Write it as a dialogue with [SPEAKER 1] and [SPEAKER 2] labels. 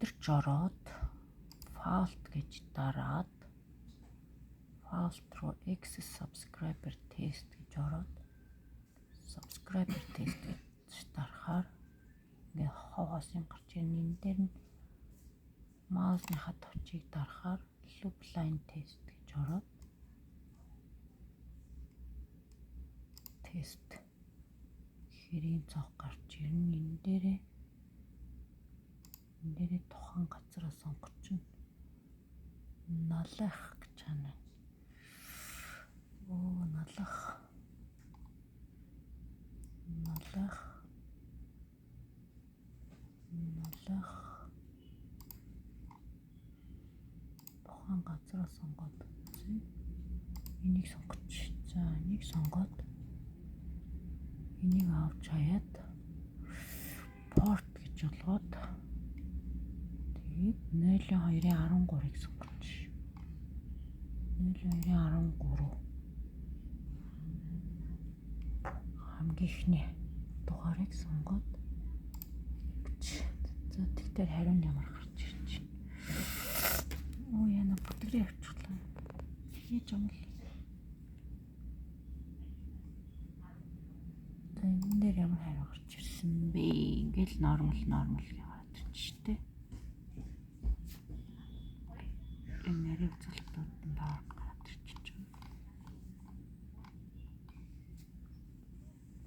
[SPEAKER 1] өдөрч ороод fault гэж дараад fault руу X subscriber test гэж ороод subscriber test гэж дарахаар ингээ хоосон гарч ирнэ. Энэ дээр нь маусныхаа товчийг дарахаар loop line test гэж ороод тест хэрийн цог гарч ирнэ. Энэ дээрээ тухайн газараа сонгоч нь налах гэж байна. Налах тухайн газараа сонгоод энийг сонгоч. За энийг сонгоод энийг авч хаяад порт гэж болгоод тэгээд 0.2.13-ыг сонгоч. 0.2.13 хамгийн ихний дугаарыг сонгоод за тэгтээ хариу ямар гарч ирж байна. Яна бүтгэрээ авчихлаа. Яаж юм бэ? Энэ дээр ямар хариу гарч ирсэн бэ? Ингээл нормал гараад ирж штэ. Энэ нэрийг